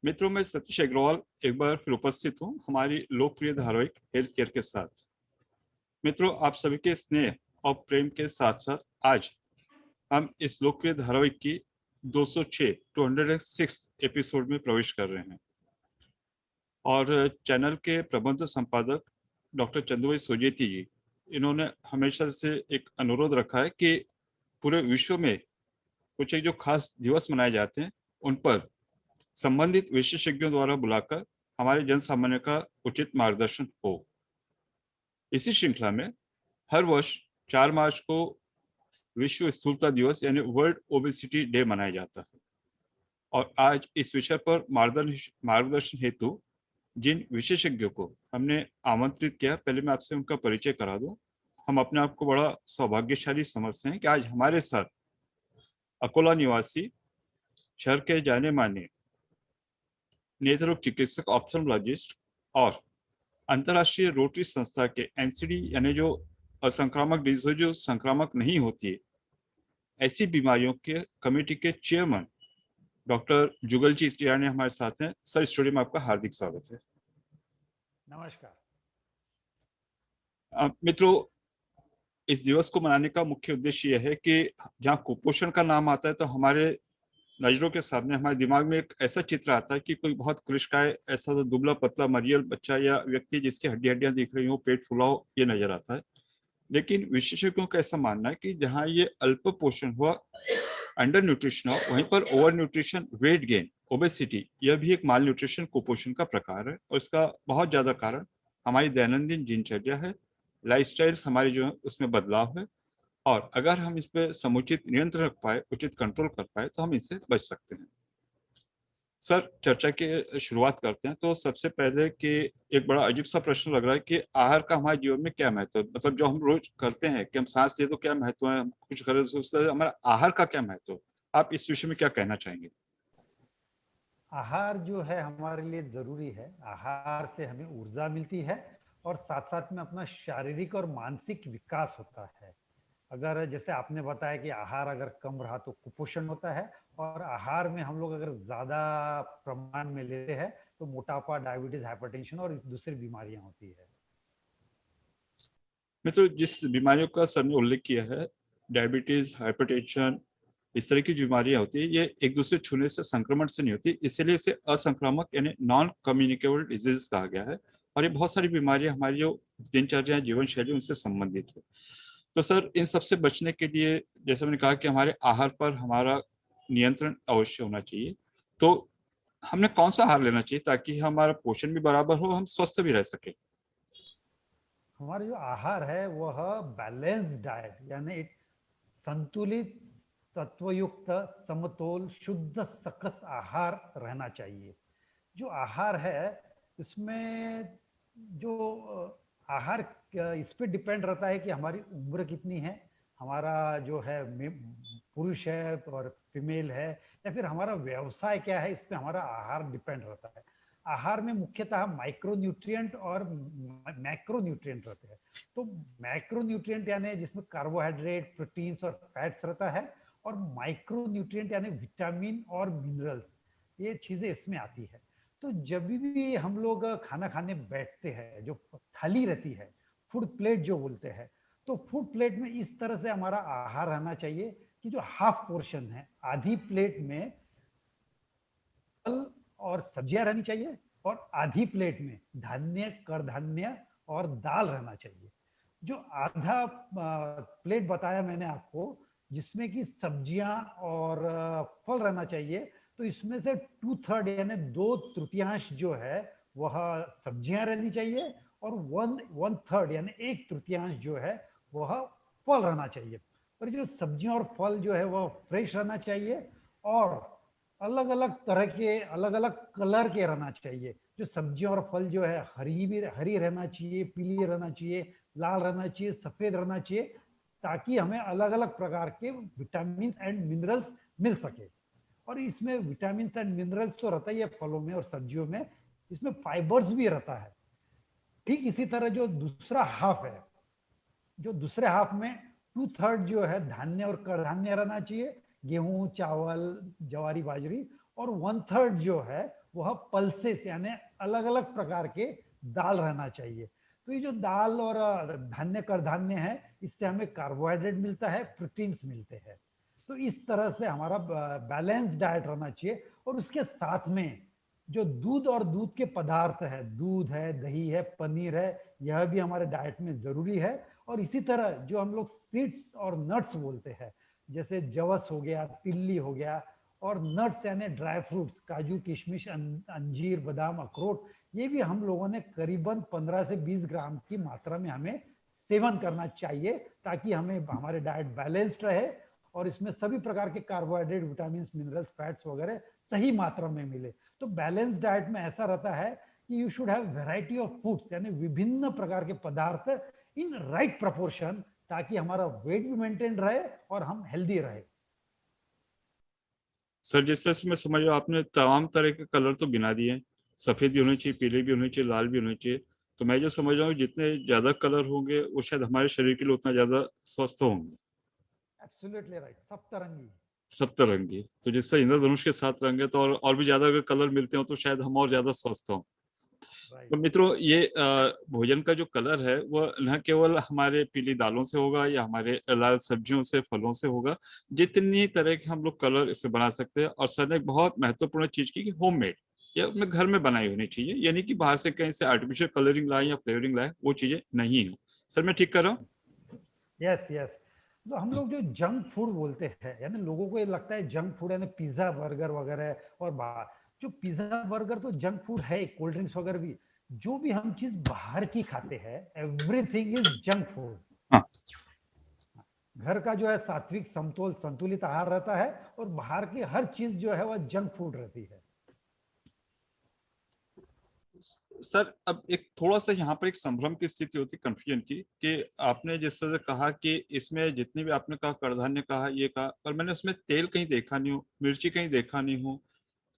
मित्रों, मैं सतीश अग्रवाल एक बार फिर उपस्थित हूँ हमारी लोकप्रिय धारावाहिक हेल्थ केयर के साथ। मित्रों, आप सभी के स्नेह और प्रेम के साथ साथ आज हम इस लोकप्रिय धारावाहिक की 206 206 एपिसोड में प्रवेश कर रहे हैं और चैनल के प्रबंध संपादक डॉक्टर चंदुभाई सोजेती जी, इन्होंने हमेशा से एक अनुरोध रखा है कि पूरे विश्व में कुछ एक जो खास दिवस मनाए जाते हैं उन पर संबंधित विशेषज्ञों द्वारा बुलाकर हमारे जन सामान्य का उचित मार्गदर्शन हो। इसी श्रृंखला में हर वर्ष 4 मार्च को विश्व स्थूलता दिवस यानी वर्ल्ड ओबेसिटी डे मनाया जाता है और आज इस विषय पर मार्गदर्शन हेतु जिन विशेषज्ञों को हमने आमंत्रित किया, पहले मैं आपसे उनका परिचय करा दूं। हम अपने आप को बड़ा सौभाग्यशाली समझते हैं कि आज हमारे साथ अकोला निवासी शहर के जाने माने नेत्र चिकित्सक ऑप्थेल्मोलॉजिस्ट और अंतरराष्ट्रीय रोटरी संस्था के एनसीडी यानी जो असंक्रामक डिजीज जो संक्रामक नहीं होती है, ऐसी बीमारियों के कमेटी के चेयरमैन डॉक्टर जुगल जी टियानी हमारे साथ हैं। सर, स्टूडियो में आपका हार्दिक स्वागत है। नमस्कार। मित्रों, इस दिवस को मनाने का मुख्य उद्देश्य यह है कि जहाँ कुपोषण का नाम आता है तो हमारे नजरों के सामने, हमारे दिमाग में एक ऐसा चित्र आता है कि कोई बहुत कृष्णकाय, ऐसा तो दुबला पतला मरियल बच्चा या व्यक्ति जिसकी हड्डियां दिख रही हो, पेट फूला हो, ये नजर आता है। लेकिन विशेषज्ञों का ऐसा मानना है कि जहाँ ये अल्प पोषण हुआ, अंडर न्यूट्रिशन हो, वहीं पर over nutrition, weight gain, obesity, यह भी एक माल न्यूट्रिशन कुपोषण का प्रकार है और इसका बहुत ज्यादा कारण हमारी दैनंदिन दिनचर्या है, लाइफस्टाइल हमारी जो है उसमें बदलाव है। और अगर हम इस पे समुचित नियंत्रण रख पाए, उचित कंट्रोल कर पाए, तो हम इससे बच सकते हैं। सर, चर्चा की शुरुआत करते हैं। तो सबसे पहले कि एक बड़ा अजीब सा प्रश्न लग रहा है कि आहार का हमारे जीवन में क्या महत्व है। मतलब जो हम रोज करते हैं कि हम सांस ले तो क्या महत्व है, हम कुछ करें तो उससे हमारा आहार का क्या महत्व है, आप इस विषय में क्या कहना चाहेंगे? आहार जो है हमारे लिए ज़रूरी है। आहार से हमें ऊर्जा मिलती है और साथ-साथ में अपना शारीरिक और मानसिक विकास होता है। अगर जैसे आपने बताया कि आहार अगर कम रहा तो कुपोषण होता है और आहार में हम लोग अगर ज़्यादा प्रमाण में लेते हैं तो मोटापा, डायबिटीज़, हाइपरटेंशन और दूसरी बीमारियां होती है। मित्रों, जिस बीमारियों का सर ने उल्लेख किया है, डायबिटीज, हाइपरटेंशन, इस तरह की जो बीमारियां होती है, ये एक दूसरे छूने से, संक्रमण से नहीं होती, इसीलिए इसे असंक्रामक यानी नॉन कम्युनिकेबल डिजीज कहा गया है। और ये बहुत सारी बीमारियां हमारी जो दिनचर्या, जीवन शैली, उनसे संबंधित है। तो सर, इन सबसे बचने के लिए, जैसे मैंने कहा कि हमारे आहार पर हमारा नियंत्रण अवश्य होना चाहिए, तो हमने कौन सा आहार लेना चाहिए ताकि हमारा पोषण भी बराबर हो, हम स्वस्थ भी रह सके? हमारा जो आहार है वह बैलेंस्ड डाइट यानी एक संतुलित, तत्वयुक्त, समतोल, शुद्ध, सकस आहार रहना चाहिए। जो आहार है इसमें जो आहार इस पे डिपेंड रहता है कि हमारी उम्र कितनी है, हमारा जो है पुरुष है और फीमेल है, या फिर हमारा व्यवसाय क्या है, इस पे हमारा आहार डिपेंड रहता है। आहार में मुख्यतः माइक्रो न्यूट्रिएंट और मैक्रो न्यूट्रिएंट रहते हैं। तो मैक्रो न्यूट्रिएंट यानी जिसमें कार्बोहाइड्रेट, प्रोटीन्स और फैट्स रहता है, और माइक्रो न्यूट्रिएंट यानी विटामिन और मिनरल्स, ये चीजें इसमें आती है। तो जब भी हम लोग खाना खाने बैठते हैं, जो थाली रहती है, फूड प्लेट जो बोलते हैं, तो फूड प्लेट में इस तरह से हमारा आहार रहना चाहिए कि जो हाफ पोर्शन है, आधी प्लेट में फल और सब्जियां रहनी चाहिए और आधी प्लेट में धान्य, कडधान्य और दाल रहना चाहिए। जो आधा प्लेट बताया मैंने आपको, जिसमें कि सब्जियां और फल रहना चाहिए, तो इसमें से 2/3 यानी 2/3 जो है वह सब्जियां रहनी चाहिए और 1/3 यानी 1/3 जो है वह फल रहना चाहिए। और जो सब्जियां और फल जो है वह फ्रेश रहना चाहिए और अलग अलग तरह के, अलग अलग कलर के रहना चाहिए। जो सब्जियां और फल जो है हरी रहना चाहिए, पीली रहना चाहिए, लाल रहना चाहिए, सफेद रहना चाहिए, ताकि हमें अलग अलग प्रकार के विटामिन एंड मिनरल्स मिल सके। और इसमें विटामिन एंड मिनरल्स तो रहता ही है फलों में और सब्जियों में, इसमें फाइबर्स भी रहता है। ठीक इसी तरह जो दूसरा हाफ है, जो दूसरे हाफ में 2/3 जो है धान्य और कडधान्य रहना चाहिए, गेहूं, चावल, जवारी, बाजरी, और 1/3 जो है वह पल्सेस यानी अलग अलग प्रकार के दाल रहना चाहिए। तो ये जो दाल और धान्य कडधान्य है, इससे हमें कार्बोहाइड्रेट मिलता है, प्रोटीन्स मिलते हैं। तो इस तरह से हमारा बैलेंस डाइट रहना चाहिए। और उसके साथ में जो दूध और दूध के पदार्थ है, दूध है, दही है, पनीर है, यह भी हमारे डाइट में जरूरी है। और इसी तरह जो हम लोग सीड्स और नट्स बोलते हैं, जैसे जवस हो गया, तिल्ली हो गया, और नट्स यानी ड्राई फ्रूट्स, काजू, किशमिश, अंजीर, बादाम, अखरोट, ये भी हम लोगों ने करीबन 15 से 20 ग्राम की मात्रा में हमें सेवन करना चाहिए, ताकि हमें हमारे डाइट बैलेंस्ड रहे और इसमें सभी प्रकार के कार्बोहाइड्रेट, विटामिन, मिनरल्स, फैट्स वगैरह सही मात्रा में मिले। तो बैलेंस डाइट में ऐसा रहता है कि you should have variety of foods, यानी विभिन्न प्रकार के पदार्थ इन राइट प्रोपोर्शन, ताकि हमारा वेट भी मेंटेन रहे और हम हेल्दी रहे। सर जिस तरह से मैं समझ रहा हूँ, आपने तमाम तरह के कलर तो गिना दिए, सफेद भी होने चाहिए, पीले भी होने चाहिए, लाल भी होने चाहिए। तो मैं जो समझ रहा हूँ, जितने ज्यादा कलर होंगे वो शायद हमारे शरीर के लिए उतना ज्यादा स्वस्थ होंगे। एब्सोल्युटली राइट, सब तरंगी। सप्तरंगी, तो जिससे इंद्रधनुष के 7 रंग है, तो और भी ज्यादा अगर कलर मिलते हो तो शायद हम और ज्यादा स्वस्थ हों। तो राइट। मित्रों, ये भोजन का जो कलर है वो न केवल हमारे पीली दालों से होगा या हमारे लाल सब्जियों से, फलों से होगा। जितनी तरह के हम लोग कलर इसे बना सकते हैं। और सर ने एक बहुत महत्वपूर्ण चीज की कि होममेड या अपने घर में बनाई होनी चाहिए, यानी कि बाहर से कहीं से आर्टिफिशियल कलरिंग लाए या फ्लेवरिंग लाए, वो चीजें नहीं हो। सर मैं ठीक कर रहा हूँ? Yes yes. तो हम लोग जो जंक फूड बोलते हैं, यानी लोगों को ये लगता है जंक फूड यानी पिज्जा, बर्गर वगैरह, और बाहर जो पिज्जा बर्गर तो जंक फूड है, कोल्ड ड्रिंक्स वगैरह भी, जो भी हम चीज बाहर की खाते हैं, एवरीथिंग इज जंक फूड। हाँ घर का जो है सात्विक, समतोल, संतुलित आहार रहता है, और बाहर की हर चीज जो है वह जंक फूड रहती है। सर, अब एक थोड़ा सा यहाँ पर एक संभ्रम की स्थिति होती, कंफ्यूजन की, कि आपने जिस तरह से कहा कि इसमें जितनी भी आपने कहा कडधान्य कहा, ये कहा, पर मैंने उसमें तेल कहीं देखा नहीं हो, मिर्ची कहीं देखा नहीं हो,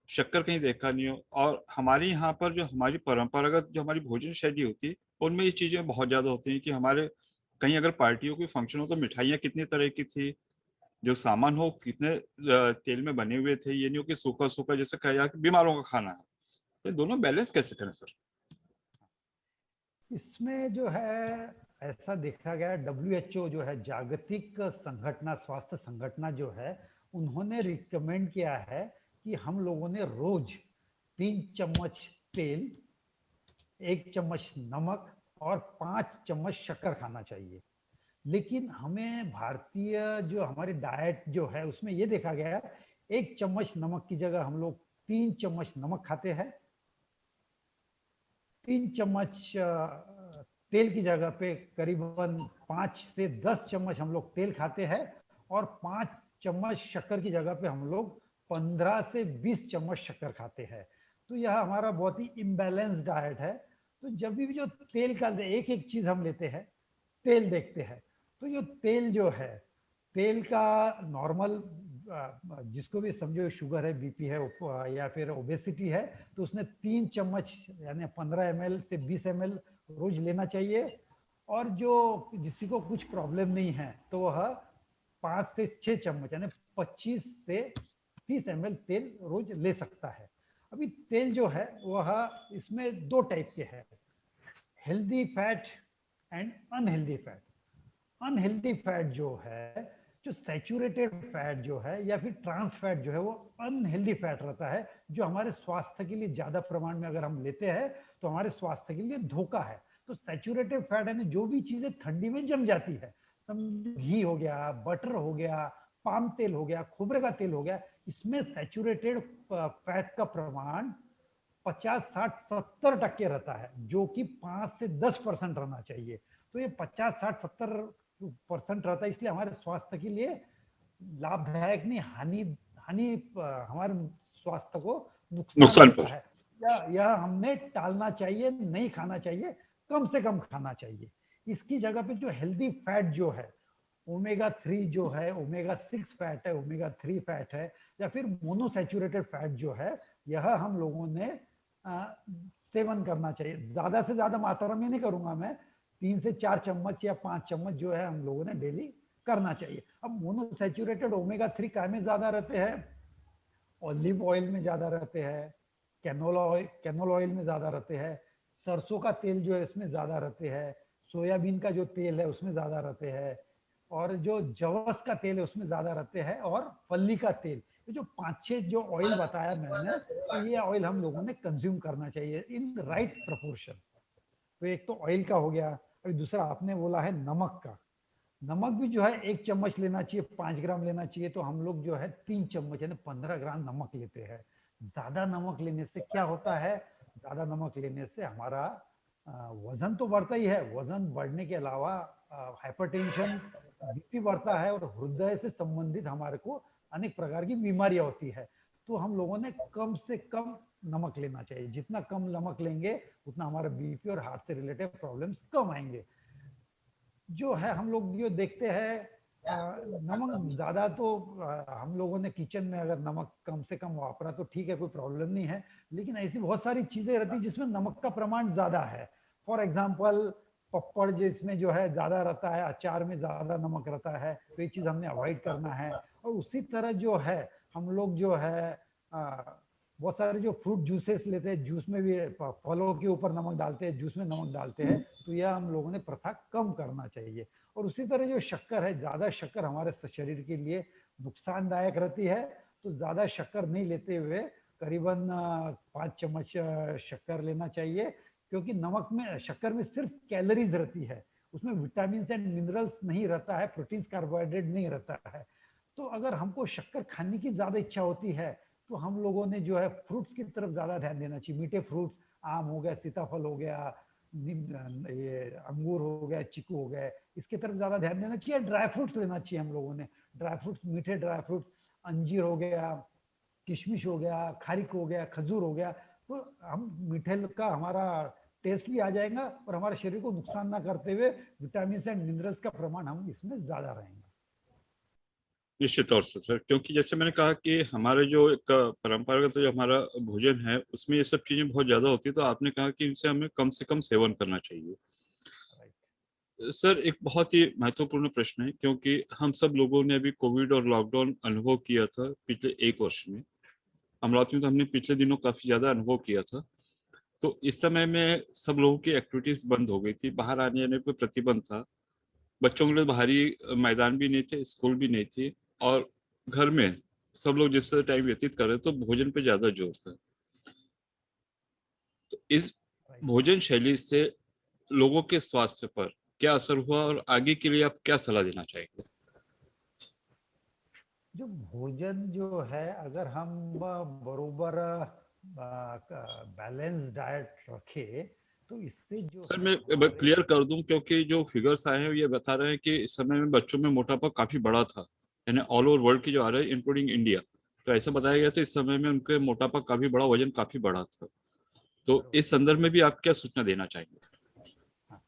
शक्कर कहीं देखा नहीं हो। और हमारे यहाँ पर जो हमारी परंपरागत जो हमारी भोजन शैली होती है, उनमें ये चीजें बहुत ज्यादा होती हैं कि हमारे कहीं अगर पार्टियों की फंक्शन हो तो मिठाइयाँ कितनी तरह की थी, जो सामान हो कितने तेल में बने हुए थे। ये नहीं हो कि सूखा सूखा जैसे कहा जाए कि बीमारों का खाना है। तो दोनों बैलेंस कैसे करें सर? इसमें जो है ऐसा देखा गया, WHO जो है जागतिक संगठन, स्वास्थ्य संगठन जो है, उन्होंने रिकमेंड किया है कि हम लोगों ने रोज 3 चम्मच तेल, 1 चम्मच नमक और 5 चम्मच शक्कर खाना चाहिए। लेकिन हमें भारतीय जो हमारी डाइट जो है, उसमें ये देखा गया है 1 चम्मच नमक की जगह हम लोग 3 चम्मच नमक खाते हैं, 3 चम्मच तेल की जगह पे करीबन 5 से 10 चम्मच हम लोग तेल खाते हैं, और 5 चम्मच शक्कर की जगह पे हम लोग 15 से 20 चम्मच शक्कर खाते हैं। तो यह हमारा बहुत ही इम्बैलेंस डाइट है। तो जब भी जो तेल का एक एक चीज हम लेते हैं, तेल देखते हैं, तो जो तेल जो है, तेल का नॉर्मल, जिसको भी समझो शुगर है, बीपी है, या फिर ओबेसिटी है, तो उसने 3 चम्मच यानी 15 ml से 20 ml रोज लेना चाहिए। और जो जिसी को कुछ प्रॉब्लम नहीं है, तो वह 5 से 6 चम्मच यानी 25 से 30 ml तेल रोज ले सकता है। अभी तेल जो है वह इसमें 2 टाइप के हैं, healthy fat and unhealthy fat. Unhealthy fat जो है, जो सैचुरेटेड फैट जो है या फिर ट्रांस फैट जो है, वो अनहेल्दी फैट रहता है, जो हमारे स्वास्थ्य के लिए ज्यादा प्रमाण में अगर हम लेते हैं तो हमारे स्वास्थ्य के लिए धोखा है। तो सैचुरेटेड फैट यानी जो भी चीजें ठंडी में जम जाती है, घी हो गया, बटर हो गया, पाम तेल हो गया, खोबरे का तेल हो गया, इसमें सैचुरेटेड फैट का प्रमाण 50, 60, 70% रहता है, जो कि 5 से 10% रहना चाहिए। तो ये 50, 60, 70% रहता है, इसलिए हमारे स्वास्थ्य के लिए लाभदायक नहीं, हानि हानि हमारे स्वास्थ्य को नुकसान नुकसान देता पर। है। यह हमने टालना चाहिए, नहीं खाना चाहिए, कम से कम खाना चाहिए। इसकी जगह पे जो हेल्दी फैट जो है, ओमेगा 3 जो है, ओमेगा 6 फैट है, ओमेगा 3 फैट है, या फिर मोनोसैचुरेटेड फैट जो है, यह हम लोगों ने सेवन करना चाहिए। ज्यादा से ज्यादा मात्रा में नहीं करूंगा मैं, 3 से 4 चम्मच या 5 चम्मच जो है हम लोगों ने डेली करना चाहिए। अब मोनोसैचुरेटेड ओमेगा 3 काय में ज्यादा रहते हैं, ऑलिव ऑयल में ज्यादा रहते हैं, कैनोला ऑयल में ज्यादा रहते हैं, सरसों का तेल जो है इसमें ज्यादा रहते हैं, सोयाबीन का जो तेल है उसमें ज्यादा रहते हैं, और जो जवस का तेल है उसमें ज्यादा रहते हैं, और फली का तेल। ये जो 5-6 जो ऑयल बताया मैंने, तो ये ऑयल हम लोगों ने कंज्यूम करना चाहिए इन राइट प्रोपोर्शन। तो एक तो ऑयल का हो गया। अभी दूसरा आपने बोला है नमक का। नमक भी जो है 1 चम्मच लेना चाहिए, 5 ग्राम लेना चाहिए, तो हम लोग जो है 3 चम्मच यानी 15 ग्राम नमक लेते हैं। ज्यादा नमक लेने से क्या होता है, ज्यादा नमक लेने से हमारा वजन तो बढ़ता ही है, वजन बढ़ने के अलावा हाइपरटेंशन, बीपी बढ़ता है, और हृदय से संबंधित हमारे को अनेक प्रकार की बीमारियां होती है। तो हम लोगों ने कम से कम नमक लेना चाहिए। जितना कम नमक लेंगे उतना हमारा बीपी और हार्ट से रिलेटेड प्रॉब्लम्स कम आएंगे। जो है हम लोग जो देखते हैं, नमक ज्यादा तो हम लोगों ने किचन में अगर नमक कम से कम वापरा तो ठीक है, कोई प्रॉब्लम नहीं है। लेकिन ऐसी बहुत सारी चीजें रहती है जिसमें नमक का प्रमाण ज्यादा है। फॉर एग्जाम्पल पपड़ जिसमें जो है ज्यादा रहता है, अचार में ज्यादा नमक रहता है, तो ये चीज हमने अवॉइड करना है। और उसी तरह जो है हम लोग जो है बहुत सारे जो फ्रूट जूसेस लेते हैं, जूस में भी फलों के ऊपर नमक डालते हैं, जूस में नमक डालते हैं, तो यह हम लोगों ने प्रथा कम करना चाहिए। और उसी तरह जो शक्कर है, ज्यादा शक्कर हमारे शरीर के लिए नुकसानदायक रहती है। तो ज्यादा शक्कर नहीं लेते हुए करीबन 5 चम्मच शक्कर लेना चाहिए। क्योंकि नमक में, शक्कर में सिर्फ कैलोरीज रहती है, उसमें विटामिन एंड मिनरल्स नहीं रहता है, प्रोटीन्स कार्बोहाइड्रेट नहीं रहता है। तो अगर हमको शक्कर खाने की ज्यादा इच्छा होती है, तो हम लोगों ने जो है फ्रूट्स की तरफ ज्यादा ध्यान देना चाहिए। मीठे फ्रूट्स, आम हो गया, सीताफल हो गया, ये अंगूर हो गया, चीकू हो गया, इसकी तरफ ज्यादा ध्यान देना चाहिए। ड्राई फ्रूट्स लेना चाहिए हम लोगों ने, ड्राई फ्रूट्स, मीठे ड्राई फ्रूट्स, अंजीर हो गया, किशमिश हो गया, खारिक हो गया, खजूर हो गया। तो हम मीठे का हमारा टेस्ट भी आ जाएगा, और हमारे शरीर को नुकसान ना करते हुए विटामिन एंड मिनरल्स का प्रमाण हम इसमें ज्यादा रहेंगे। निश्चित तौर से सर, क्योंकि जैसे मैंने कहा कि हमारे जो एक परंपरागत जो हमारा भोजन है उसमें ये सब चीजें बहुत ज्यादा होती है, तो आपने कहा कि इनसे हमें कम से कम सेवन करना चाहिए। सर एक बहुत ही महत्वपूर्ण प्रश्न है, क्योंकि हम सब लोगों ने अभी कोविड और लॉकडाउन अनुभव किया था पिछले 1 वर्ष में। अमरावती में तो हमने पिछले दिनों काफी ज्यादा अनुभव किया था। तो इस समय में सब लोगों की एक्टिविटीज बंद हो गई थी, बाहर आने जाने पर प्रतिबंध था, बच्चों के लिए बाहरी मैदान भी नहीं थे, स्कूल भी नहीं थी, और घर में सब लोग जिस तरह टाइम व्यतीत कर रहे थे, तो भोजन पे ज्यादा जोर था। तो इस भोजन शैली से लोगों के स्वास्थ्य पर क्या असर हुआ, और आगे के लिए आप क्या सलाह देना चाहेंगे? जो भोजन जो है, अगर हम बरोबर बैलेंस डाइट रखे, तो इससे जो सर है मैं हमारे, क्लियर कर दूं, क्योंकि जो फिगर्स आए हैं ये बता रहे हैं कि इस समय में बच्चों में मोटापा काफी बड़ा था, यानी ऑल ओवर वर्ल्ड की जो आ रहा है इंक्लूडिंग इंडिया। तो ऐसा बताया गया था इस समय में उनके मोटापा काफी बड़ा, वजन काफी बड़ा था। तो बरोबर। इस संदर्भ में भी आप क्या सूचना देना चाहेंगे? हाँ,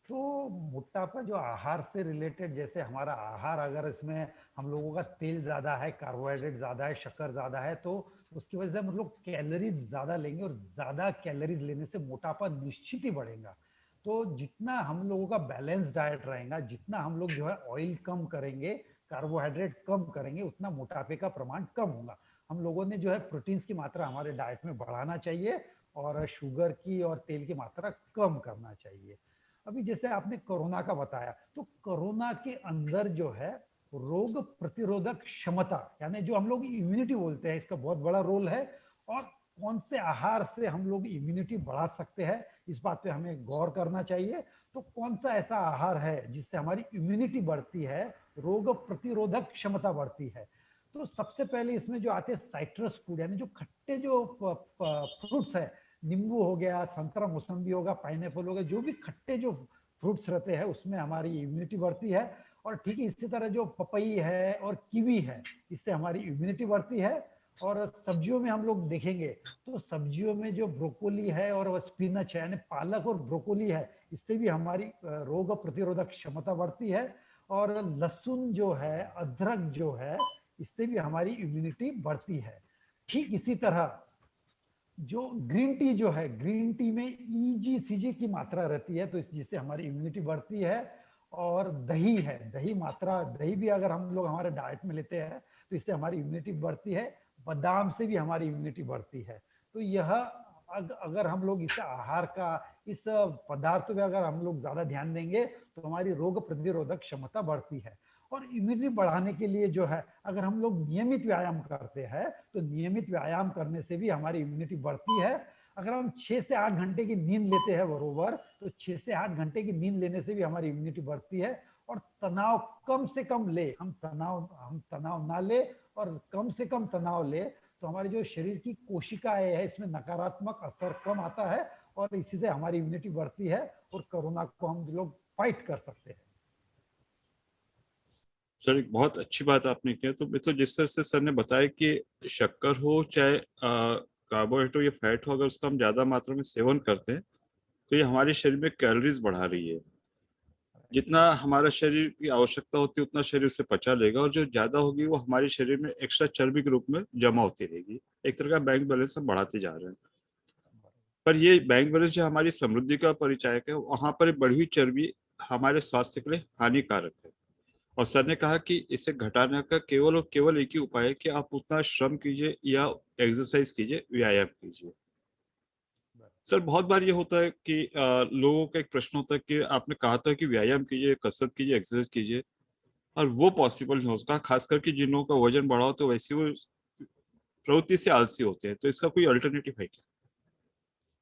तो मोटापा जो आहार से रिलेटेड, जैसे हमारा आहार अगर इसमें हम लोगों का तेल ज्यादा है, कार्बोहाइड्रेट ज्यादा है, शक्कर ज्यादा है, तो उसकी वजह से हम लोग कैलोरीज ज्यादा लेंगे, और ज्यादा कैलोरीज लेने से मोटापा निश्चित ही बढ़ेगा। तो जितना हम लोगों का बैलेंस डाइट रहेगा, जितना हम लोग जो है ऑयल कम करेंगे, कार्बोहाइड्रेट कम करेंगे, उतना मोटापे का प्रमाण कम होगा। हम लोगों ने जो है प्रोटीन्स की मात्रा हमारे डाइट में बढ़ाना चाहिए, और शुगर की और तेल की मात्रा कम करना चाहिए। अभी जैसे आपने कोरोना का बताया, तो कोरोना के अंदर जो है रोग प्रतिरोधक क्षमता, यानी जो हम लोग इम्यूनिटी बोलते हैं, इसका बहुत बड़ा रोल है। और कौन से आहार से हम लोग इम्यूनिटी बढ़ा सकते हैं, इस बात पे हमें गौर करना चाहिए। तो कौन सा ऐसा आहार है जिससे हमारी इम्यूनिटी बढ़ती है, रोग प्रतिरोधक क्षमता बढ़ती है? तो सबसे पहले इसमें जो आते हैं साइट्रस फूड, यानी जो खट्टे जो फ्रूट्स है, नींबू हो गया, संतरा मौसम्बी होगा, पाइनएप्पल होगा, जो भी खट्टे जो फ्रूट्स रहते हैं उसमें हमारी इम्यूनिटी बढ़ती है। और ठीक है, इसी तरह जो पपई है और कीवी है, इससे हमारी इम्यूनिटी बढ़ती है। और सब्जियों में हम लोग देखेंगे, तो सब्जियों में जो ब्रोकोली है और स्पिनच है, यानी पालक और ब्रोकोली है, इससे भी हमारी रोग प्रतिरोधक क्षमता बढ़ती है। और लहसुन जो है, अदरक जो है, इससे भी हमारी इम्यूनिटी बढ़ती है। ठीक इसी तरह जो ग्रीन टी जो है, ग्रीन टी में ईजीसीजी की मात्रा रहती है, तो जिससे हमारी इम्यूनिटी बढ़ती है। और दही है, दही मात्रा, दही भी अगर हम लोग हमारे डाइट में लेते हैं, तो इससे हमारी इम्यूनिटी बढ़ती है। बादाम से भी हमारी इम्यूनिटी बढ़ती है। तो यह अगर हम लोग इस आहार का, इस पदार्थ पे अगर हम लोग ज्यादा ध्यान देंगे तो हमारी रोग प्रतिरोधक क्षमता बढ़ती है। और इम्यूनिटी बढ़ाने के लिए जो है, अगर हम लोग नियमित व्यायाम करते हैं तो नियमित व्यायाम करने से भी हमारी इम्यूनिटी बढ़ती है। अगर हम 6 से 8 घंटे की नींद लेते हैं बरोबर, तो 6 से 8 घंटे की नींद लेने से भी हमारी इम्यूनिटी बढ़ती है। और तनाव कम से कम ले, हम तनाव ना ले और कम से कम तनाव ले, तो हमारे जो शरीर की कोशिकाएं है इसमें नकारात्मक असर कम आता है और इसी से हमारी इम्यूनिटी बढ़ती है और कोरोना को हम लोग फाइट कर सकते हैं। सर एक बहुत अच्छी बात आपने किया। तो जिस तरह से सर ने बताया कि शक्कर हो चाहे कार्बोहाइड्रेट हो या फैट हो, अगर उसका हम ज्यादा मात्रा में सेवन करते हैं तो ये हमारे शरीर में कैलोरीज बढ़ा रही है। जितना हमारा शरीर की आवश्यकता होती है उतना शरीर उसे पचा लेगा, और जो ज्यादा होगी वो हमारे शरीर में एक्स्ट्रा चर्बी के रूप में जमा होती रहेगी। एक तरह का बैंक बैलेंस हम बढ़ाते जा रहे हैं। पर ये बैंक बैलेंस जो हमारी समृद्धि का परिचायक है, वहां पर बढ़ी हुई चर्बी हमारे स्वास्थ्य के लिए हानिकारक है। और सर ने कहा कि इसे घटाने का केवल और केवल एक ही उपाय है कि आप उतना श्रम कीजिए या एक्सरसाइज कीजिए, व्यायाम कीजिए। सर बहुत बार ये होता है कि लोगों का एक प्रश्न होता है कि आपने कहा था कि व्यायाम कीजिए, कसरत कीजिए, एक्सरसाइज कीजिए, और वो पॉसिबल नहीं हो सकता, खास करके जिन लोगों का वजन बढ़ा हो तो वैसे वो प्रवृत्ति से आलसी होते हैं। तो इसका कोई अल्टरनेटिव है क्या?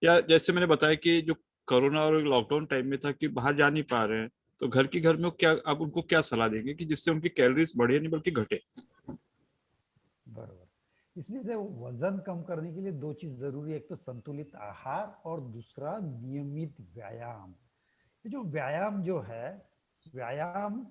या जैसे मैंने बताया कि जो कोरोना और लॉकडाउन टाइम में था कि बाहर जा नहीं पा रहे हैं, तो घर की घर में क्या आप उनको क्या सलाह देंगे कि जिससे उनकी कैलोरीज बढ़े नहीं बल्कि घटे? बराबर। इसमें से वजन कम करने के लिए दो चीज जरूरी है, एक तो संतुलित आहार और दूसरा नियमित व्यायाम। ये जो व्यायाम जो है, व्यायाम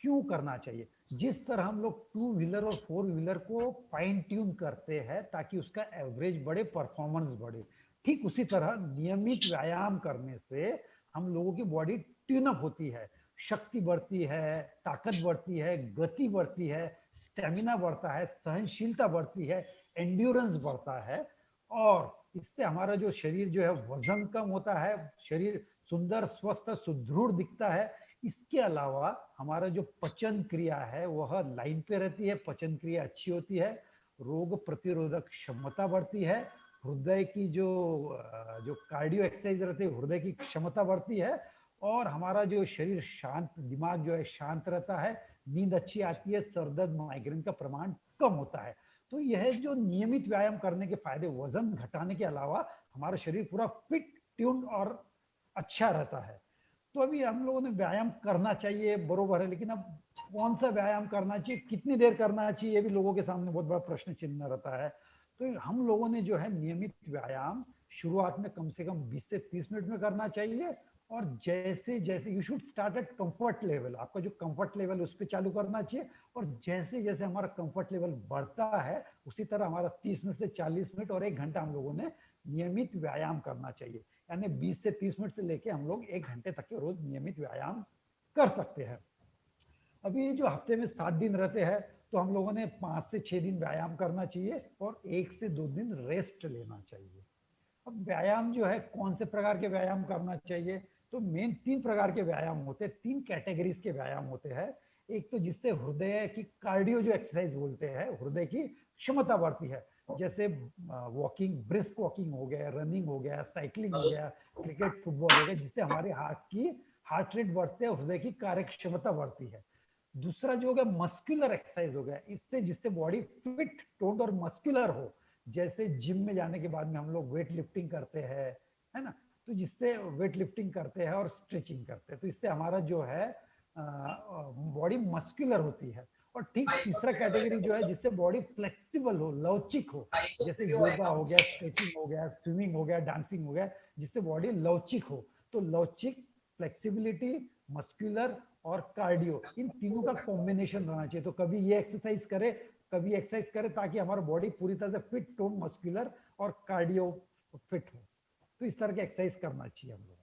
क्यों करना चाहिए? जिस तरह हम लोग टू व्हीलर और फोर व्हीलर को फाइन ट्यून करते हैं ताकि उसका एवरेज बढ़े, परफॉर्मेंस बढ़े, ठीक उसी तरह नियमित व्यायाम करने से हम लोगों की बॉडी ट्यून अप होती है, शक्ति बढ़ती है, ताकत बढ़ती है, गति बढ़ती है, स्टेमिना बढ़ता है, सहनशीलता बढ़ती है, एंड्योरेंस बढ़ता है। और इससे हमारा जो शरीर जो है वजन कम होता है, शरीर सुंदर, स्वस्थ, सुदृढ़ दिखता है। इसके अलावा हमारा जो पचन क्रिया है वह लाइन पे रहती है, पचन क्रिया अच्छी होती है, रोग प्रतिरोधक क्षमता बढ़ती है, हृदय की जो कार्डियो एक्सरसाइज रहती है, हृदय की क्षमता बढ़ती है, और हमारा जो शरीर शांत, दिमाग जो है शांत रहता है, नींद अच्छी आती है, सर दर्द, माइग्रेन का प्रमाण कम होता है। तो यह जो नियमित व्यायाम करने के फायदे, वजन घटाने के अलावा हमारा शरीर पूरा फिट, ट्यून और अच्छा रहता है। तो अभी हम लोगों ने व्यायाम करना चाहिए, बरोबर है, लेकिन अब कौन सा व्यायाम करना चाहिए, कितनी देर करना चाहिए, ये भी लोगों के सामने बहुत बड़ा प्रश्न चिन्ह रहता है। तो हम लोगों ने जो है नियमित व्यायाम शुरुआत में कम से कम 20 से 30 मिनट में करना चाहिए, और जैसे जैसे you should start at comfort level, आपका जो कंफर्ट लेवल उस पर चालू करना चाहिए, और जैसे जैसे हमारा कंफर्ट लेवल बढ़ता है उसी तरह हमारा 30 मिनट से 40 मिनट और 1 घंटा हम लोगों ने नियमित व्यायाम करना चाहिए। यानी 20 से 30 मिनट से लेके हम लोग 1 घंटे तक के रोज नियमित व्यायाम कर सकते हैं। अभी जो हफ्ते में 7 दिन रहते हैं तो हम लोगों ने 5 से 6 दिन व्यायाम करना चाहिए और 1 से 2 दिन रेस्ट लेना चाहिए। अब व्यायाम जो है कौन से प्रकार के व्यायाम करना चाहिए, तो मेन 3 प्रकार के व्यायाम होते हैं, 3 कैटेगरीज के व्यायाम होते हैं। एक तो जिससे हृदय की कार्डियो जो एक्सरसाइज बोलते हैं, हृदय की क्षमता बढ़ती है, जैसे वॉकिंग, ब्रिस्क वॉकिंग हो गया, रनिंग हो गया, साइकिलिंग हो गया, क्रिकेट, फुटबॉल हो गया, जिससे हमारे हार्ट रेट बढ़ते हैं, हृदय की कार्य क्षमता बढ़ती है। दूसरा जो हो गया मस्कुलर एक्सरसाइज हो गया, इससे जिससे बॉडी फिट, टोन्ड और मस्कुलर हो, जैसे जिम में जाने के बाद में हम लोग वेट लिफ्टिंग करते हैं, है ना, तो जिससे वेट लिफ्टिंग करते हैं और स्ट्रेचिंग करते हैं, तो इससे हमारा जो है बॉडी मस्कुलर होती है। और ठीक तीसरा कैटेगरी जो है जिससे बॉडी फ्लेक्सिबल हो, लवचिक हो, जैसे योगा हो गया, स्ट्रेचिंग हो गया, स्विमिंग हो गया, डांसिंग हो गया, जिससे बॉडी लवचिक हो। तो लवचिक, फ्लेक्सिबिलिटी, मस्कुलर और कार्डियो, इन तीनों का कॉम्बिनेशन रहना चाहिए। तो कभी ये एक्सरसाइज करे, कभी एक्सरसाइज करे, ताकि हमारा बॉडी पूरी तरह से फिट, टोन, मस्कुलर और कार्डियो फिट हो। तो इस तरह के एक्सरसाइज करना चाहिए हम लोग।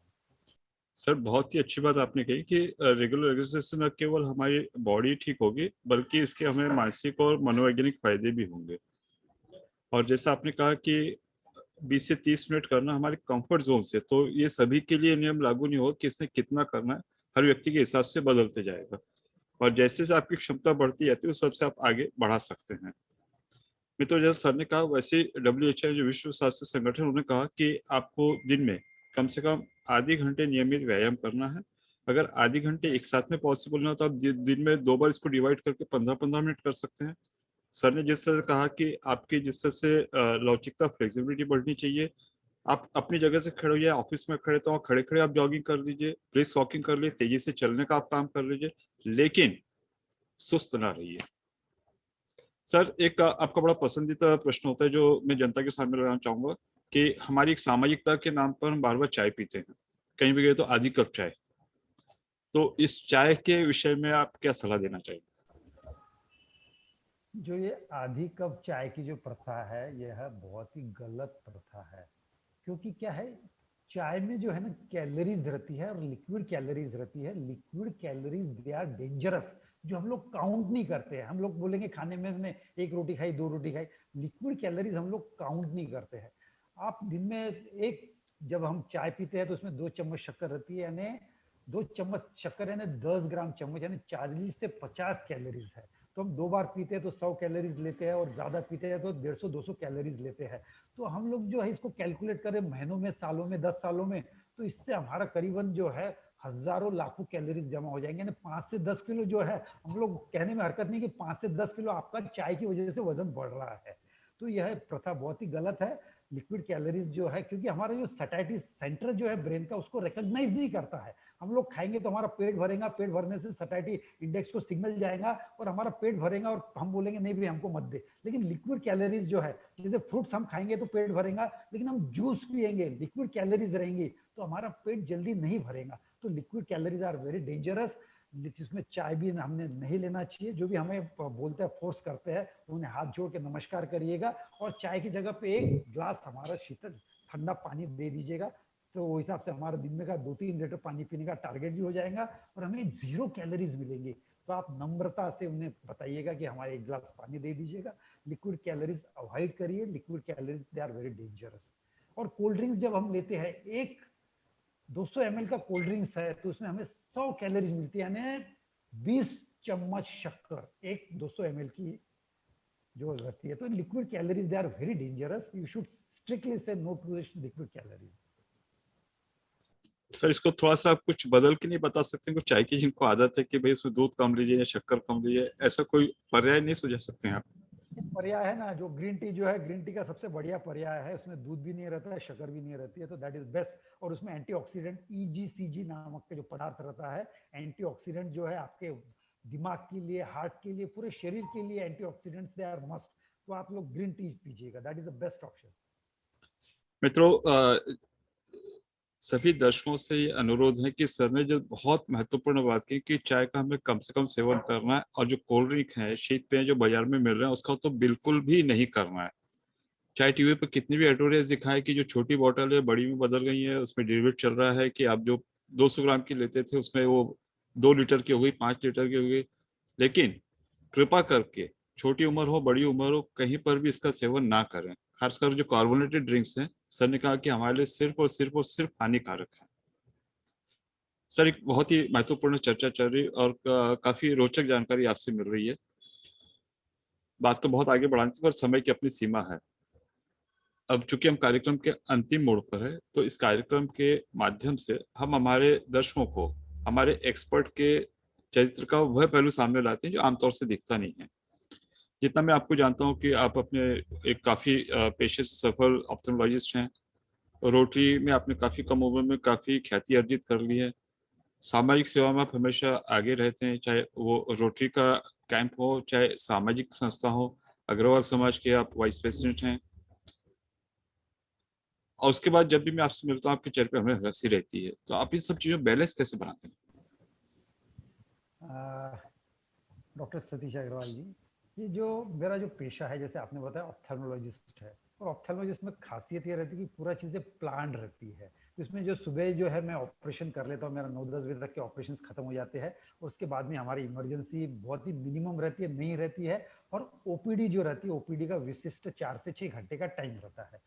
सर बहुत ही अच्छी बात आपने कही कि रेगुलर एक्सरसाइज से न केवल हमारी बॉडी ठीक होगी बल्कि इसके हमें मानसिक और मनोवैज्ञानिक फायदे भी होंगे। और जैसा आपने कहा कि 20 से 30 मिनट करना हमारे कंफर्ट जोन से, तो ये सभी के लिए नियम लागू नहीं होगा कि इसने कितना करना है, हर व्यक्ति के हिसाब से बदलते जाएगा। और जैसे जैसे आपकी क्षमता बढ़ती जाती है उस सबसे आप आगे बढ़ा सकते हैं। मित्रों, जैसे सर ने कहा वैसे WHO जो विश्व स्वास्थ्य संगठन, उन्होंने कहा कि आपको दिन में कम से कम आधे घंटे नियमित व्यायाम करना है। अगर आधे घंटे एक साथ में पॉसिबल ना हो तो आप दिन में 2 बार इसको डिवाइड करके 15-15 मिनट कर सकते हैं। सर ने जिस तरह कहा कि आपकी जिस तरह से लवचिकता, फ्लेक्सिबिलिटी बढ़नी चाहिए, आप अपनी जगह से खड़े होइए, ऑफिस में खड़े तो वहाँ खड़े खड़े आप जॉगिंग कर लीजिए, ब्रिस्क वॉकिंग कर लीजिए, तेजी से चलने का आप काम कर लीजिए, लेकिन सुस्त ना रहिए। सर, एक आपका बड़ा पसंदीदा प्रश्न होता है जो मैं जनता के सामने लगाना चाहूंगा कि हमारी एक सामाजिकता के नाम पर हम बार बार चाय पीते हैं, कहीं भी गए तो आधी कप चाय। तो इस चाय के विषय में आप क्या सलाह देना चाहिए? जो ये आधी कप चाय की जो प्रथा है, यह बहुत ही गलत प्रथा है। क्योंकि क्या है, चाय में जो है ना कैलोरीज रहती है और लिक्विड कैलोरीज रहती है। Liquid calories they are dangerous, जो हम लोग काउंट नहीं करते हैं। हम लोग बोलेंगे खाने में हमने एक रोटी खाई, 2 रोटी खाई, लिक्विड कैलोरीज हम लोग काउंट नहीं करते हैं। आप दिन में एक, जब हम चाय पीते हैं तो उसमें 2 चम्मच शक्कर रहती है, यानी 2 चम्मच शक्कर यानी 10 ग्राम चम्मच, यानी 40 से 50 कैलोरीज है। तो हम 2 बार पीते हैं तो 100 कैलोरीज लेते हैं, और ज्यादा पीते हैं तो 150-200 कैलोरीज लेते हैं। तो हम लोग जो है इसको कैलकुलेट करें महीनों में, सालों में, 10 सालों में, तो इससे हमारा करीबन जो है हजारों लाखों कैलोरीज जमा हो जाएंगे। यानी 5 से 10 किलो जो है, हम लोग कहने में हरकत नहीं कि 5 से 10 किलो आपका चाय की वजह से वजन बढ़ रहा है। तो यह प्रथा बहुत ही गलत है। लिक्विड कैलोरीज जो है, क्योंकि हमारा जो सैटिस्फैक्शन सेंटर जो है ब्रेन का, उसको रिकॉग्नाइज नहीं करता है। हम लोग खाएंगे तो हमारा पेट भरेगा, पेट भरने से सैटिस्फैक्शन इंडेक्स को सिग्नल जाएगा और हमारा पेट भरेगा, और हम बोलेंगे नहीं भाई हमको मत दे। लेकिन लिक्विड कैलोरीज जो है, जैसे फ्रूट्स हम खाएंगे तो पेट भरेगा, लेकिन हम जूस पिएंगे, लिक्विड कैलोरीज रहेंगी, तो हमारा पेट जल्दी नहीं भरेगा। तो liquid calories are very dangerous, जिसमें चाय भी हमने नहीं लेना चाहिए। जो भी हमें बोलते हैं, फोर्स करते हैं, उन्हें हाथ जोड़ के नमस्कार करिएगा, और चाय की जगह पे एक ग्लास हमारा शीतल ठंडा पानी दे दीजिएगा। तो वो हिसाब से हमारा दिन में का 2-3 लीटर पानी पीने का टारगेट भी हो जाएगा, और हमें 0 कैलोरीज मिलेंगी। तो आप नम्रता से उन्हें बताइएगा कि हमारे 1 गिलास पानी दे दीजिएगा। लिक्विड कैलोरीज अवॉइड करिए, liquid calories they are very dangerous. और कोल्ड ड्रिंक्स जब हम लेते हैं, एक 200 ml का कोल्ड ड्रिंक्स है, तो उसमें हमें 100 कैलोरीज मिलती है, यानी 20 चम्मच शक्कर एक 200 ml की जो रहती है। तो liquid calories they are very dangerous, you should strictly say no to liquid calories. Sir, इसको थोड़ा सा कुछ बदल के नहीं बता सकते? कुछ चाय की जिनको आदत है कि भाई इसमें दूध कम लीजिए या शक्कर कम लीजिए, ऐसा कोई पर्याय नहीं सुझा सकते हैं आप? पर्याय है ना, जो ग्रीन टी जो है, ग्रीन टी का सबसे बढ़िया पर्याय है। उसमें दूध भी नहीं रहता है, शक्कर भी नहीं रहती है, तो दैट इज बेस्ट। और उसमें एंटीऑक्सीडेंट EGCG नामक के जो पदार्थ रहता है, एंटीऑक्सीडेंट जो है आपके दिमाग के लिए, हार्ट के लिए, पूरे शरीर के लिए एंटीऑक्सीडेंट्स दे आर मस्ट। तो आप लोग ग्रीन टी पीजिएगा, that is the best option. मित्रों, सभी दर्शकों से ये अनुरोध है कि सर ने जो बहुत महत्वपूर्ण बात की कि चाय का हमें कम से कम सेवन करना है, और जो कोल्ड ड्रिंक है, शीत पेय जो बाजार में मिल रहे हैं, उसका तो बिल्कुल भी नहीं करना है। चाहे टीवी पर कितनी भी एडवर्टाइज दिखाए कि जो छोटी बोतल है बड़ी में बदल गई है, उसमें डेरिवेट चल रहा है कि आप जो 200 ग्राम की लेते थे उसमें वो 2 लीटर की हो गई, 5 लीटर की हो गई। लेकिन कृपा करके, छोटी उम्र हो बड़ी उम्र हो, कहीं पर भी इसका सेवन ना करें। खासकर जो कार्बोनेटेड ड्रिंक्स हैं, सर ने कहा कि हमारे लिए सिर्फ और सिर्फ हानिकारक है। सर, एक बहुत ही महत्वपूर्ण चर्चा चल रही और काफी रोचक जानकारी आपसे मिल रही है। बात तो बहुत आगे बढ़ानी थी, पर समय की अपनी सीमा है। अब चूंकि हम कार्यक्रम के अंतिम मोड़ पर है, तो इस कार्यक्रम के माध्यम से हम हमारे दर्शकों को हमारे एक्सपर्ट के चरित्र का वह पहलू सामने लाते हैं जो आमतौर से दिखता नहीं है। जितना मैं आपको जानता हूं कि आप अपने एक काफी पेशे से सफल ऑप्थेल्मोलॉजिस्ट हैं। रोटरी में आपने काफी कम उम्र में काफी ख्याति अर्जित कर ली है। सामाजिक सेवा में आप हमेशा आगे रहते हैं, चाहे वो रोटरी का कैंप हो, चाहे सामाजिक संस्था हो। अग्रवाल समाज के आप वाइस प्रेसिडेंट हैं। और उसके बाद जब भी मैं आपसे मिलता हूँ, आपके चेहरे पे हमें हंसी रहती है। तो आप इन सब चीजों बैलेंस कैसे बनाते हैं? डॉक्टर सतीश अग्रवाल जी, ये जो मेरा जो पेशा है, जैसे आपने बताया ऑप्थेल्मोलॉजिस्ट है, और ऑप्थेल्मोलॉजिस्ट में खासियत ये रहती है कि पूरा चीजें प्लान रहती है। तो इसमें जो सुबह जो है मैं ऑपरेशन कर लेता हूँ, मेरा 9-10 बजे तक के ऑपरेशन खत्म हो जाते हैं। उसके बाद में हमारी इमरजेंसी बहुत ही मिनिमम रहती है, नहीं रहती है। और ओपीडी जो रहती है, ओपीडी का विशिष्ट 4 से 6 घंटे का टाइम रहता है।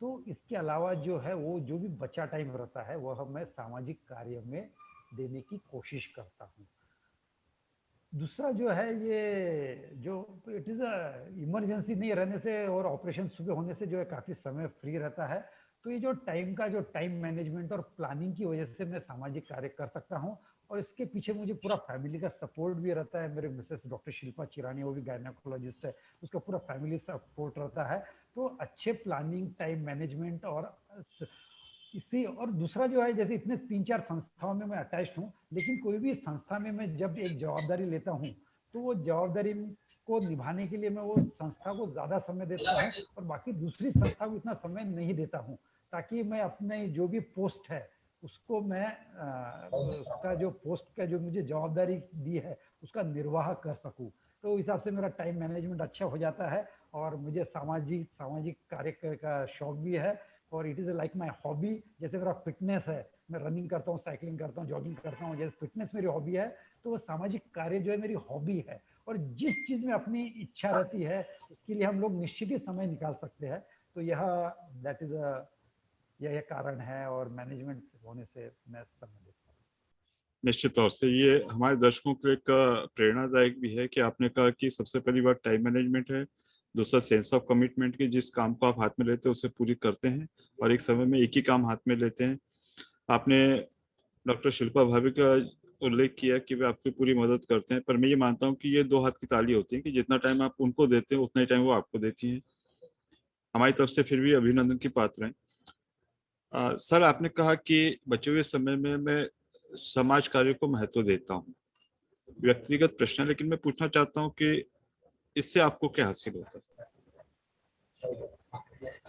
तो इसके अलावा जो है, वो जो भी बचा टाइम रहता है, वह मैं सामाजिक कार्य में देने की कोशिश करता हूँ। दूसरा जो है ये जो इट इज इमरजेंसी नहीं रहने से और ऑपरेशन सुबह होने से जो है काफी समय फ्री रहता है। तो ये जो टाइम मैनेजमेंट और प्लानिंग की वजह से मैं सामाजिक कार्य कर सकता हूँ। और इसके पीछे मुझे पूरा फैमिली का सपोर्ट भी रहता है। मेरे मिसेस डॉक्टर शिल्पा चिरानी, वो भी गायनेकोलॉजिस्ट है, उसका पूरा फैमिली सपोर्ट रहता है। तो अच्छे प्लानिंग, टाइम मैनेजमेंट और इसी, और दूसरा जो है जैसे इतने 3-4 संस्थाओं में मैं अटैच हूँ, लेकिन कोई भी संस्था में मैं जब एक जवाबदारी लेता हूँ तो वो जवाबदारी को निभाने के लिए मैं वो संस्था को ज्यादा समय देता हूँ और बाकी दूसरी संस्था को इतना समय नहीं देता हूँ, ताकि मैं अपने जो भी पोस्ट है उसको मैं उसका जो पोस्ट का जो मुझे जवाबदारी दी है उसका निर्वाह कर सकूं। तो उस हिसाब से मेरा टाइम मैनेजमेंट अच्छा हो जाता है और मुझे सामाजिक सामाजिक कार्य का शौक भी है। और it is like my hobby. जैसे मेरा फिटनेस है, मैं रनिंग करता हूँ, साइकिलिंग करता हूँ, जॉगिंग करता हूँ, जैसे फिटनेस मेरी हॉबी है, तो वो सामाजिक कार्य जो है मेरी हॉबी है। और जिस चीज में अपनी इच्छा रहती है उसके लिए हम लोग निश्चित ही समय निकाल सकते हैं। तो यह दैट इज यह कारण है और मैनेजमेंट होने से मैं समय देता हूँ। निश्चित तौर से ये हमारे दर्शकों के लिए एक प्रेरणादायक भी है कि आपने कहा कि सबसे पहली बात टाइम मैनेजमेंट है, दूसरा सेंस ऑफ कमिटमेंट की जिस काम को आप हाथ में लेते हैं उसे पूरी करते हैं और एक समय में एक ही काम हाथ में लेते हैं। आपने डॉक्टर शिल्पा भाभी का उल्लेख किया कि वे आपकी पूरी मदद करते हैं, पर मैं ये मानता हूँ कि ये दो हाथ की ताली होती है कि जितना टाइम आप उनको देते हैं उतना ही टाइम वो आपको देती हैं। हमारी तरफ से फिर भी अभिनंदन की पात्र हैं। सर, आपने कहा कि बचे हुए समय में मैं समाज कार्य को महत्व देता हूँ। व्यक्तिगत प्रश्न है, लेकिन मैं पूछना चाहता हूँ कि इससे आपको क्या हासिल होता है?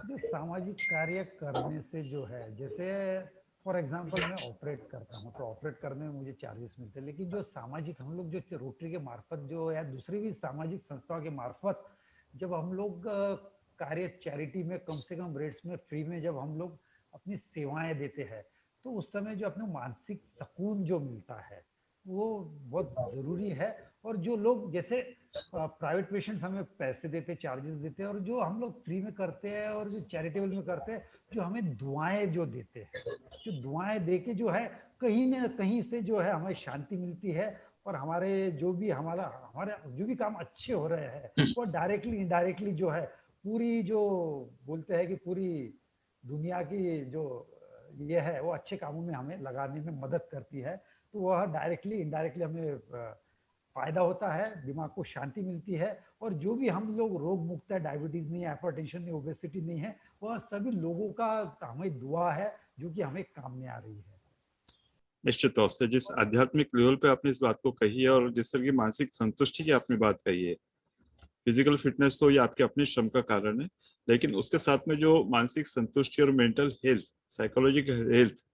जो सामाजिक कार्य करने से जो है, जैसे फॉर एग्जांपल मैं ऑपरेट करता हूँ तो ऑपरेट करने में मुझे चार्जेस मिलते हैं, लेकिन जो सामाजिक हम लोग जो रोटरी के मार्फत जो या दूसरी भी सामाजिक संस्थाओं के मार्फत जब हम लोग कार्य चैरिटी में कम से कम रेट्स में फ्री में जब हम लोग अपनी सेवाएं देते हैं, तो उस समय जो अपने मानसिक सुकून जो मिलता है वो बहुत जरूरी है। और जो लोग जैसे प्राइवेट पेशेंट्स हमें पैसे देते, चार्जेस देते हैं, और जो हम लोग फ्री में करते हैं और जो चैरिटेबल में करते हैं, जो हमें दुआएं जो देते हैं, जो दुआएं दे के जो है कहीं ना कहीं से जो है हमें शांति मिलती है। और हमारे जो भी हमारे जो भी काम अच्छे हो रहे हैं वो डायरेक्टली इनडायरेक्टली जो है पूरी जो बोलते हैं कि पूरी दुनिया की जो ये है वो अच्छे कामों में हमें लगाने में मदद करती है। तो वह डायरेक्टली इनडायरेक्टली हमें फायदा होता है, दिमाग को शांति मिलती है। और जो भी हम लोग रोग मुक्त है, डायबिटीज नहीं है, हाइपरटेंशन नहीं, ओबेसिटी नहीं है, वह सभी लोगों का हमें दुआ है जो कि हमें काम में आ रही है। निश्चित तौर से जिस आध्यात्मिक लेवल पे आपने इस बात को कही है और जिस तरह की मानसिक संतुष्टि की आपने बात कही है, फिजिकल फिटनेस तो ये आपके अपने श्रम का कारण है, लेकिन उसके साथ में जो मानसिक संतुष्टि और मेंटल हेल्थ, साइकोलॉजिकल हेल्थ,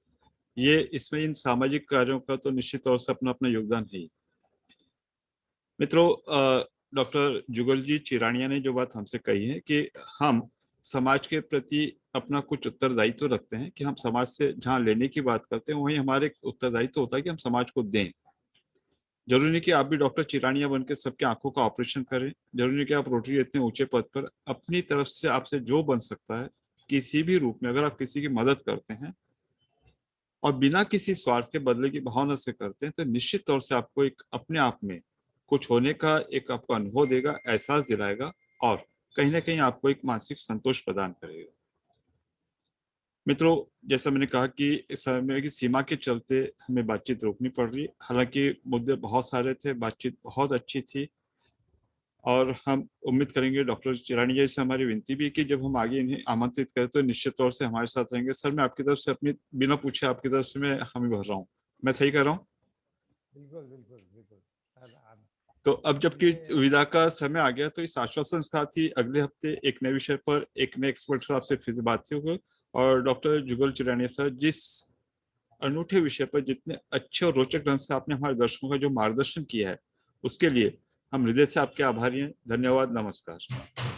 ये इसमें इन सामाजिक कार्यों का तो निश्चित तौर से अपना अपना योगदान है। मित्रों, डॉक्टर जुगल जी चिरानिया ने जो बात हमसे कही है कि हम समाज के प्रति अपना कुछ उत्तरदायित्व रखते हैं, कि हम समाज से जहाँ लेने की बात करते हैं वहीं हमारे उत्तरदायित्व होता है कि हम समाज को दें। जरूरी नहीं कि आप भी डॉक्टर चिरानिया बन के सबके आंखों का ऑपरेशन करें, जरूरी नहीं कि आप रोटरी इतने ऊंचे पद पर, अपनी तरफ से आपसे जो बन सकता है किसी भी रूप में अगर आप किसी की मदद करते हैं और बिना किसी स्वार्थ के बदले की भावना से करते हैं, तो निश्चित तौर से आपको एक अपने आप में कुछ होने का एक आपको अनुभव देगा, एहसास दिलाएगा और कहीं ना कहीं आपको एक मानसिक संतोष प्रदान करेगा। मित्रों, जैसा मैंने कहा कि इस समय की सीमा के चलते हमें बातचीत रोकनी पड़ रही, हालांकि मुद्दे बहुत सारे थे, बातचीत बहुत अच्छी थी और हम उम्मीद करेंगे डॉक्टर चिरानिया से हमारी विनती भी कि जब हम आगे इन्हें आमंत्रित करें तो निश्चित तौर से हमारे साथ रहेंगे। सर, मैं आपकी तरफ से अपनी बिना पूछे आपकी तरफ से मैं हामी भर रहा हूँ, मैं सही कर रहा हूँ? बिल्कुल बिल्कुल बिल्कुल सर। तो अब जबकि ये विदा का समय आ गया, तो इस आश्वासन के साथ ही अगले हफ्ते एक नए विषय पर एक नए एक्सपर्ट साहब से फिर से बातचीत होगी। और डॉक्टर जुगल चिरानिया सर, जिस अनूठे विषय पर जितने अच्छे और रोचक ढंग से आपने हमारे दर्शकों का जो मार्गदर्शन किया है, उसके लिए हम हृदय से आपके आभारी हैं। धन्यवाद, नमस्कार।